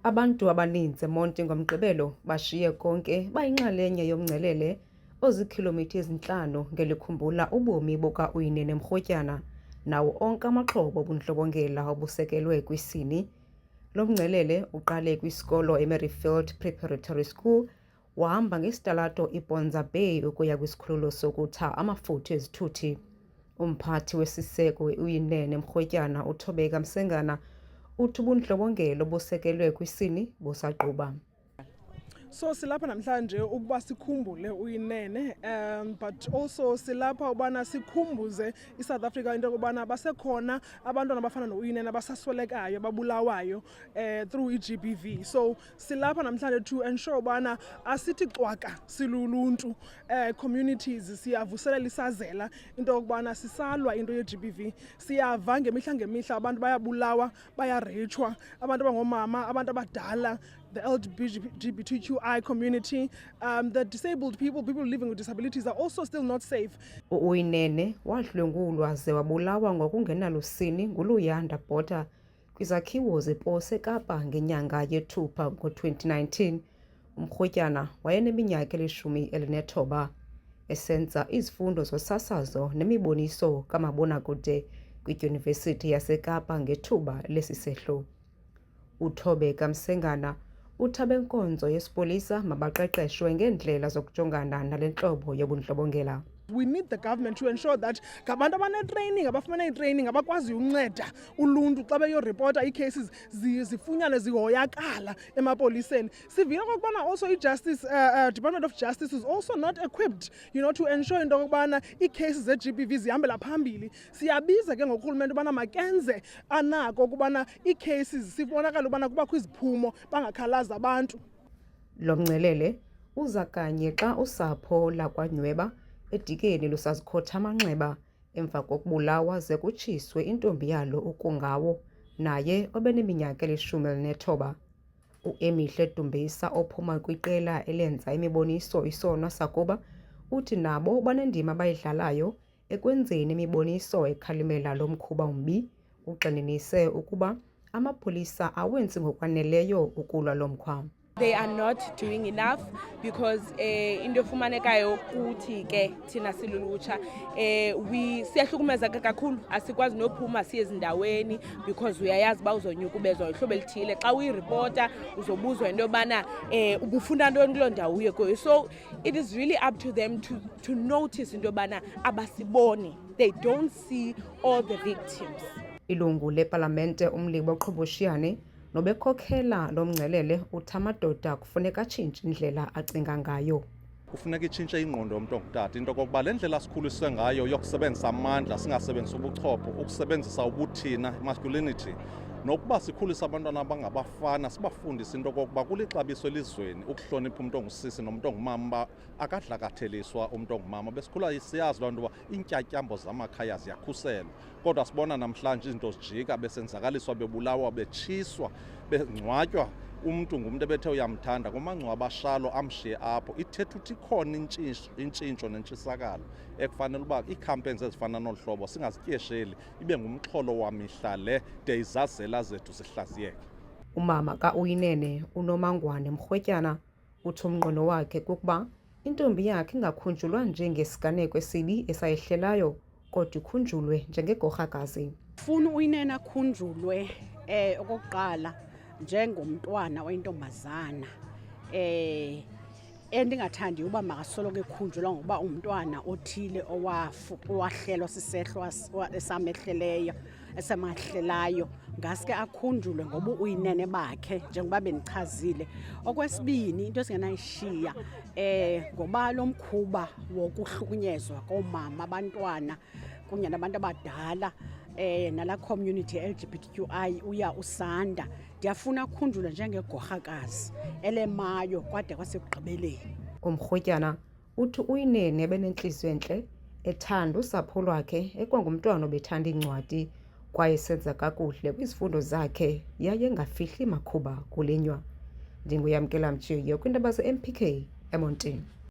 Abantu abaninzi eMonti ngoMgqibelo bashiye konke bayinxalenye yomngcelele ozikhilomitha ezintlanu ngelikhumbula ubomi buka-Uyinene Mrwetyana nawo onke amaxhoba obundlobongela obusekelwe kwisini. Lo mngcelele uqale kwisikolo eMerrifield Preparatory School, wahamba ngesitalato iBonza Bay ukuya kwisikhululo sokutha amafutha ezithuthi. Umphathi wesiseko Uyinene Mrwetyana uThobeka Msengana uthi ubundlobongela obusekelwe kwisini busaqhuba. So silapha namhlanje ukuba sikhumbule Uyinene, but also silapha ubana sikhumbuze iSouth Africa into yokubana basekhona abantwana abafana noUyinene abasaswelekayo babulawayo through i-GBV. So silapha namhlanje to ensure ubana asithi cwaka siluluntu, communities siyavuselela isazela into yokubana sisalwa into ye-GBV. Siyava ngemihla abantu bayabulawa, bayareyitshwa, abantu abangomama, abantu abadala, the LGBTQI community, the disabled people living with disabilities are also still not safe. Uyinene wadlwengulwa ze wabulawa ngokungenalusini nguLuyanda Botha kwizakhiwo zeposi eKapa ngenyanga yeThupha ngo-2019. Mrwetyana wayeneminyaka eli-19 esenza izifundo zosasazo nemiboniso kamabonakude kwiDyunivesithi yaseKapa ngethuba lesisehlo. uThobeka Msengana uthi abenkonzo yesipolisa mabaqeqeshwe ngeendlela zokujongana nale ntlobo yobundlobongela. We need the government to ensure that ngabantu abanetraining, abafumene itraining, abakwazi unceda uluntu xa beyoripota ii-cases zifunyanwe zihoyakala emapoliseni. Sivile okokubana also i-justice, Department of Justice is also not equipped, to ensure into yokubana ii-cases ze-GBV zihambela phambili. Siyabiza ke ngorhulumente ubana makenze anako ukubana ii-cases sibonakala ubana kubakho iziphumo bangakhalazi abantu. Lo mngcelele uza kanye xa usapho lakwaNyweba eDikeni lusazikhotha amanxeba emva kokubulawa ze kutshiswe intombi yalo ukungawo naye obeneminyaka eli-19. uEmihle Dumbisa ophuma kwiqela elenza imiboniso Isono Sakuba uthi nabo banendima abayidlalayo ekwenzeni imiboniso ekhalimela lo mkhuba umbi. Ugxininise ukuba amapolisa awenzi ngokwaneleyo ukulwa lo mkhwa. They are not doing enough because into efumanekayo kuthi ke thina silulutsha siyahlukumezeka kakhulu, asikwazi nophuma siye ezindaweni because uyayazi uba uzonyuka ubezwa ihlobo elithile. Xa uyiripota uzobuzwa into yobana ubufunda ntoni kuloo ndawo uye kuyo. So it is really up to them to notice into yobana abasiboni, they don't see all the victims. Ilungu lepalamente uMlibo Qhoboshiyane nobekhokhela lo mngcelele uthi amadoda kufuneka atshintshe indlela acinga ngayo. Kufuneka itshintshe ingqondo yomntu ongutata into okokuba le ndlela sikhuliswe ngayo yokusebenzisa amandla singasebenzisa ubuchopho, ukusebenzisa ubuthina, masculinity, nokuba sikhulisa abantwana abangabafana sibafundise into okokuba kulixabiso elizweni ukuhlonipha umntu ongusisi nomntu ongumama uba akadlakatheliswa umntu ongumama. Besikhula siyazi loo nto uba iintyatyambo zamakhaya ziyakhuselwa, kodwa sibona namhlanje izinto zijika besenzakaliswa, bebulawa, betshiswa, bengcwatywa. Umntu ngumntu ebethe uyamthanda kumangcwaba ashalo amshiye apho. Ithetha ukuthi ikhona intshintsho nentshisakalo ekufanele uba ii-campaigns ezifana nolu hlobo singazityesheli, ibe ngumxholo wamihla le de izazela zethu zihlaziyeke. Umama kaUyinene uNomangwane Mrwetyana uthi umnqweno wakhe kukuba intombi yakhe ingakhunjulwa njengesiganeko esibi esayehlelayo kodwa ikhunjulwe njengegorhakazi. Funa uYinene akhunjulwe okokuqala njengomntwana oyintombazana, endingathandi uba makasoloko ekhunjulwa ngokuba umntwana othile owahlelwa sisehlo esamehleleyo esamahlelayo. Ngaske akhunjulwe ngoba uyinene bakhe njengoba bendichazile. Okwesibini, into esingenayishiya ngoba lo mkhuba wokuhlukunyezwa komama, abantwana kunye nabantu abadala nala community LGBTQI uya usanda, ndiyafuna akhunjulwe njengegorhakazi elemayo kwade kwasekugqibeleni. uMrwetyana uthi uYinene ebenentliziyo entle, ethanda usapho lwakhe, ekwangumntwana obethanda iincwadi kwaye esenza kakuhle kwizifundo zakhe yaye engafihli makhuba kulinywa. Ndinguyamkela Mtshiywe kwindaba ze-MPK eMontini.